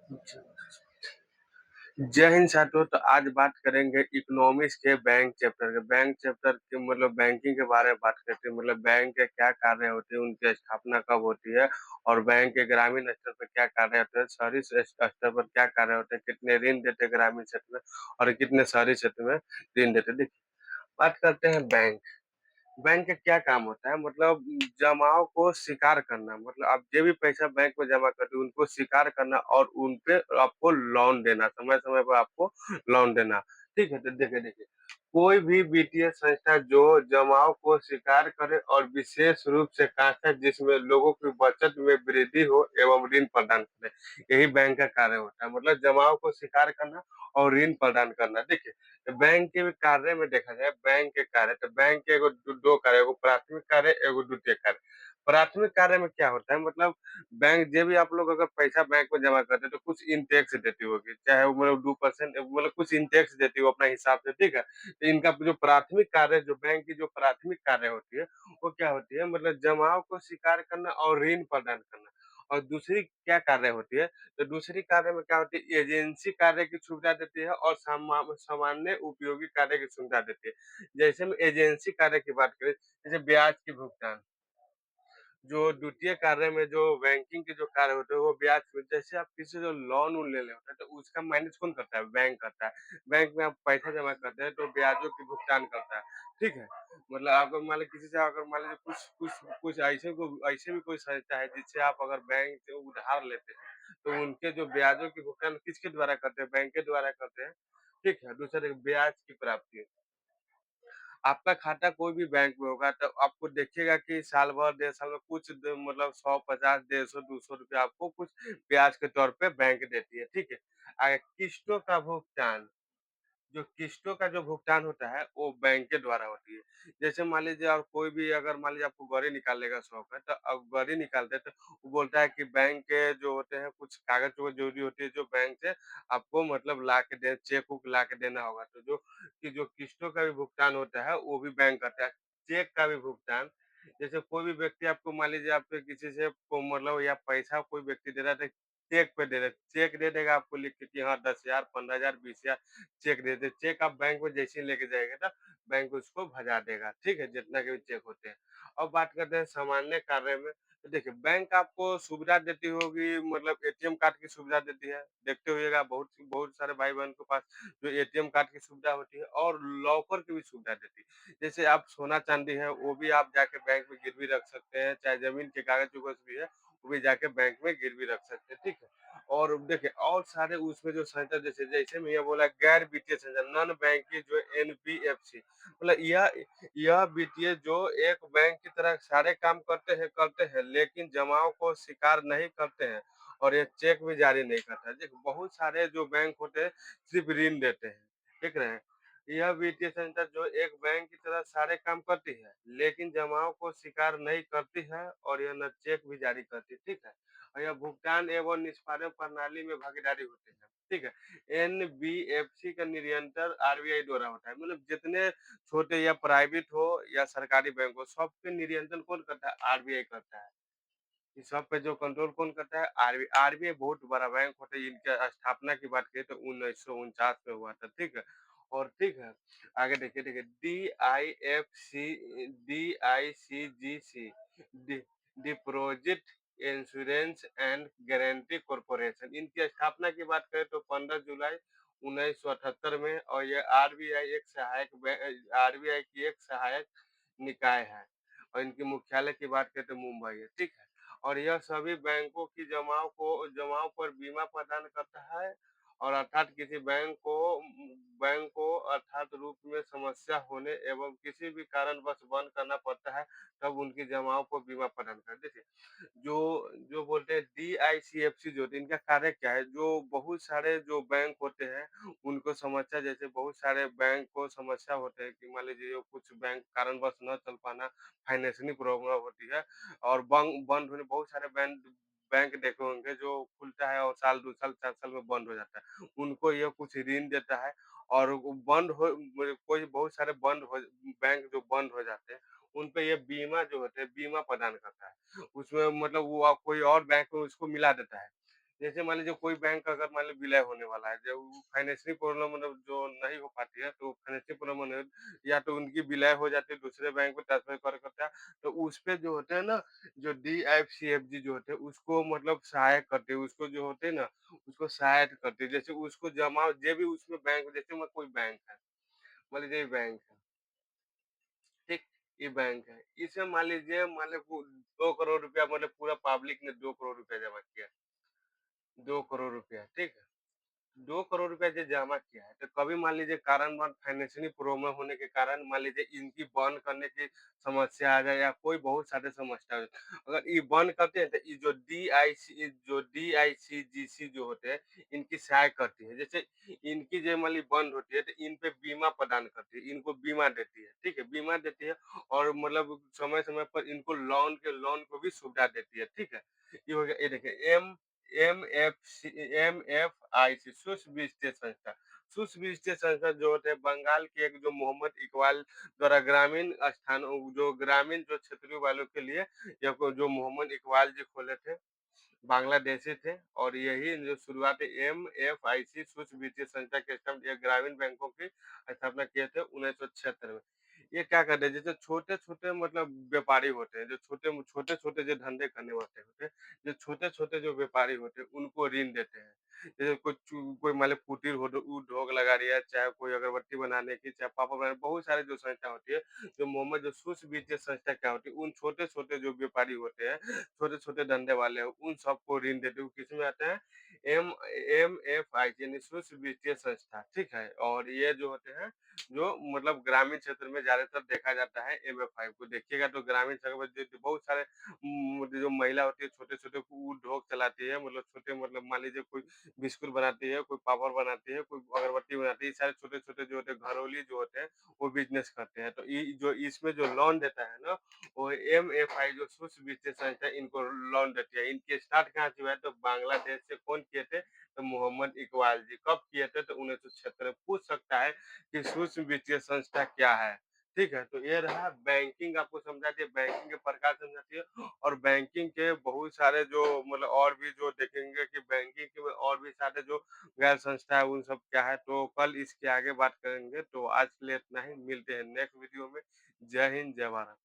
अच्छा। जय हिंद साथियों, तो आज बात करेंगे इकोनॉमिक्स के बैंक चैप्टर के मतलब बैंकिंग के बारे में बात करते हैं। मतलब बैंक के क्या कार्य होते हैं, उनकी स्थापना कब होती है और बैंक के ग्रामीण स्तर पर क्या कार्य होते हैं, शहरी स्तर पर क्या कार्य होते हैं, कितने ऋण देते हैं ग्रामीण क्षेत्र में और कितने शहरी क्षेत्र में ऋण देते हैं। देखिए, बात करते हैं बैंक। बैंक का क्या काम होता है? मतलब जमाओ को स्वीकार करना। मतलब आप जो भी पैसा बैंक में जमा करते हो उनको स्वीकार करना और उनपे आपको लोन देना, समय समय पर आपको लोन देना। ठीक है, तो देखिए देखिए, कोई भी वित्तीय संस्था जो जमाओ को स्वीकार करे और विशेष रूप से खाता जिसमें लोगों की बचत में वृद्धि हो एवं ऋण प्रदान करे, यही बैंक का कार्य होता है। मतलब जमाओ को स्वीकार करना और ऋण प्रदान करना। देखिए, तो बैंक के कार्य में देखा जाए, बैंक के कार्य, तो बैंक के एगो दो कार्य, एगो प्राथमिक कार्य, एगो द्वितीय कार्य। प्राथमिक कार्य में क्या होता है? मतलब बैंक जे भी आप लोग अगर पैसा बैंक में जमा करते हैं तो कुछ इन टैक्स देती होगी, चाहे वो मतलब 2%, मतलब कुछ इन टैक्स देती हो अपना हिसाब से। ठीक है, तो इनका जो प्राथमिक कार्य, जो बैंक की जो प्राथमिक कार्य होती है, वो क्या होती है? मतलब जमाओ को स्वीकार करना और ऋण प्रदान करना। और दूसरी क्या कार्य होती है? तो दूसरी कार्य में क्या होती है? एजेंसी कार्य की सुविधा देती है और सामान्य उपयोगी कार्य की सुविधा देती है। जैसे हम एजेंसी कार्य की बात करें, जैसे ब्याज की भुगतान। जो द्वितीय कार्य में जो बैंकिंग के जो कार्य होते हैं वो ब्याज पे, जैसे आप किसी से लोन वोन ले रहे होते हैं तो उसका मैनेज कौन करता है? बैंक करता है। बैंक में आप पैसा जमा करते हैं तो ब्याजों की भुगतान करता है। ठीक है, मतलब आपको मान लीजिए किसी से अगर मान लीजिए कुछ कुछ कुछ ऐसे भी कोई संस्था है जिससे आप अगर बैंक से उधार लेते हैं तो उनके जो ब्याजों की भुगतान किसके द्वारा करते हैं? बैंक के द्वारा करते हैं। ठीक है, दूसरा ब्याज की प्राप्ति। आपका खाता कोई भी बैंक में होगा तो आपको देखिएगा कि साल भर, डेढ़ साल में कुछ मतलब 100, 50, 150, 200 रुपया आपको कुछ ब्याज के तौर पे बैंक देती है। ठीक है, किस्तों का भुगतान, जो किस्तों का जो भुगतान होता है वो बैंक के द्वारा होती है। जैसे मान लीजिए, और कोई भी अगर मान लीजिए आपको गाड़ी निकालने का शौक है, तो अब गाड़ी निकालते हैं तो वो बोलता है कि बैंक के जो होते हैं कुछ कागज वो जरूरी होती है जो बैंक से आपको मतलब ला के दे, चेक बुक ला के देना होगा। तो जो किस्तों का भी भुगतान होता है वो भी बैंक करता है। चेक का भी भुगतान, जैसे कोई भी व्यक्ति आपको मान लीजिए आप किसी से को मतलब या पैसा कोई व्यक्ति दे रहा है तो चेक पे दे रहा है, चेक दे देगा आपको लिख के कि हाँ 10,000, 15,000, 20,000 चेक दे दे। चेक आप बैंक में जैसे ही लेके जाएगा ना, बैंक उसको भजा देगा। ठीक है, जितना के भी चेक होते हैं। अब बात करते हैं सामान्य कार्य में, तो देखिए बैंक आपको सुविधा देती होगी, मतलब एटीएम कार्ड की सुविधा देती है। देखते होइएगा बहुत बहुत सारे भाई बहन के पास जो एटीएम कार्ड की सुविधा होती है और लॉकर की भी सुविधा देती है। जैसे आप सोना चांदी है वो भी आप जाके बैंक में गिरवी रख सकते हैं, चाहे जमीन के कागज उगज भी है वो भी जाके बैंक में गिरवी रख सकते हैं। ठीक है, और देखिए और सारे उसमें जो संस्था, जैसे जैसे मैं ये बोला गैर वित्तीय संस्था, नॉन बैंकिंग जो एनबीएफसी, मतलब यह वित्तीय जो एक बैंक की तरह सारे काम करते हैं लेकिन जमाओं को स्वीकार नहीं करते हैं और ये चेक भी जारी नहीं करता है। देखो बहुत सारे जो बैंक होते हैं सिर्फ ऋण देते हैं। देख रहे हैं, यह वित्तीय संस्था जो एक बैंक की तरह सारे काम करती है लेकिन जमाओं को स्वीकार नहीं करती है और यह न चेक भी जारी करती है। ठीक है, और यह भुगतान एवं निष्पादन प्रणाली में भागीदारी होती है। ठीक है, एनबीएफसी का नियंत्रण आरबीआई द्वारा होता है। मतलब जितने छोटे या प्राइवेट हो या सरकारी बैंक हो, सबके नियंत्रण कौन करता है? आरबीआई करता है। इस सब पे जो कंट्रोल कौन करता है? आरबीआई। आरबीआई बहुत बड़ा बैंक होता है। इनके स्थापना की बात करें तो 1949 में हुआ था। ठीक है, और ठीक है, आगे देखिए देखिए, DICGC, deposit insurance and guarantee corporation, इनकी स्थापना की बात करें तो 15 जुलाई 1978 में, और ये आरबीआई की एक सहायक निकाय है। और इनकी मुख्यालय की बात करें तो मुंबई है। ठीक है, और यह सभी बैंकों की जमाओं पर बीमा प्रदान करता है। और अर्थात किसी बैंक को अर्थात रूप में समस्या होने एवं किसी भी कारणवश बंद करना पड़ता है, तब उनकी जमाओं को बीमा प्रदान करता है। देखिए, जो जो बोलते हैं डीआईसीएफसी जो होती है, इनका कार्य क्या है? जो बहुत सारे जो बैंक होते हैं उनको समस्या, जैसे बहुत सारे बैंक को समस्या होते हैं कि मान लीजिए जो कुछ बैंक कारणवश न चल पाना, फाइनेंशियल प्रॉब्लम होती है और बंद बंद होने, बहुत सारे बैंक बैंक देखे होंगे जो खुलता है और साल 2 साल 4 साल में बंद हो जाता है। उनको ये कुछ ऋण देता है और वो बंद हो, कोई बहुत सारे बैंक जो बंद हो जाते हैं उन पे ये बीमा जो होते हैं बीमा प्रदान करता है। उसमें मतलब वो कोई और बैंक में उसको मिला देता है। जैसे मान लीजिए कोई बैंक अगर मान लीजिए विलय होने वाला है, जब फाइनेंशियल प्रॉब्लम मतलब जो नहीं हो पाती है, तो फाइनेंशियल प्रॉब्लम होने या तो उनकी विलय हो जाती है, दूसरे बैंक में ट्रांसफर करता है, तो उसपे जो होते हैं ना, जो डीएफसीएफजी जो होते हैं, उसको मतलब सहायक करते हैं, उसको जो होते हैं ना, उसको सहायता करते हैं। जैसे उसको जमा जे भी उसमें बैंक जैसे में कोई बैंक है, मान लीजिए ये बैंक है, ठीक? ये बैंक है, इसमें मान लीजिए वो 2 करोड़ रुपया मतलब पूरा पब्लिक ने 2 करोड़ रुपया जमा किया, 2 करोड़ रुपया, ठीक है? 2 करोड़ रुपया जो जमा किया है, तो कभी मान लीजिए कारणवश फाइनेंशियली प्रॉब्लम होने के कारण मान लीजिए इनकी बंद करने की समस्या आ जाए या कोई बहुत सारे समस्या हो जाए। अगर ये बंद करते हैं तो ये जो डीआईसीजीसी जो होते हैं, इनकी सहायता करती है। जैसे इनकी जो मान लीजिए बंद होती है, तो इन पे बीमा प्रदान करती है, इनको बीमा देती है, ठीक है? बीमा देती है और मतलब समय-समय पर इनको लोन को भी सुविधा देती है, ठीक है? ये हो गया, ये देखिए एमएफआईसी शुष्क वित्तीय संस्था। शुष्क वित्तीय संस्था जो होते हैं बंगाल के एक जो मोहम्मद इकबाल द्वारा ग्रामीण स्थानों जो ग्रामीण जो क्षेत्रों वालों के लिए या जो मोहम्मद इकबाल जी खोले थे, बांग्लादेशी थे और यही जो शुरुआत एमएफआईसी सूक्ष्म वित्तीय संस्था के स्तंभ ये ग्रामीण बैंकों की स्थापना किए थे 1976 में। ये क्या करते हैं जैसे छोटे-छोटे मतलब व्यापारी होते हैं, जो छोटे-छोटे जो धंधे करने वाले होते हैं, जो छोटे-छोटे जो व्यापारी होते हैं उनको ऋण देते हैं। जैसे कोई मान लीजिए कुटीर उद्योग लगा रही है, चाहे कोई अगरबत्ती बनाने की, चाहे पापड़ बनाने बहुत सारी जो संस्था होती है, जो मोहम्मद जो सूक्ष्म वित्तीय संस्था क्या होती है, उन छोटे-छोटे जो व्यापारी होते हैं, छोटे-छोटे धंधे वाले हैं, उन सबको ऋण देते हुए किसमें आते हैं? एम एमएफआई यानी सूक्ष्म वित्तीय संस्था, ठीक है? और ये जो होते हैं, जो मतलब ग्रामीण क्षेत्र में ज़्यादातर देखा जाता है एमएफआई को देखिएगा तो ग्रामीण क्षेत्र में जो बहुत सारे जो महिला होती है, छोटे-छोटे उद्योग चलाती है, मतलब छोटे मतलब मान लीजिए कोई बिस्कुट बनाती है, कोई पापड़ बनाती है, कोई अगरबत्ती बनाती है, ये सारे छोटे-छोटे जो होते हैं, घरौली जो होते हैं, वो बिज़नेस करते हैं। तो जो इसमें जो लोन देता है ना, वो एमएफआई जो सूक्ष्म वित्तीय संस्था है, इनको लोन देती है। इनके स्टार्ट कहाँ से हुआ है? तो बांग्लादेश से कौन किए थे? तो मोहम्मद इकबाल जी। कब किए थे? तो 1976 में। पूछ सकता है कि सूक्ष्म वित्तीय संस्था क्या है? ठीक है? तो ये रहा बैंकिंग आपको समझा दिया, बैंकिंग के प्रकार समझा दिए और बैंकिंग के बहुत सारे जो मतलब और भी जो देखेंगे कि बैंकिंग के और भी सारे जो गैर संस्था है, उन सब क्या है, तो कल इसके आगे बात करेंगे। तो आज के लिए इतना ही, मिलते हैं नेक्स्ट वीडियो में। जय हिंद, जय भारत।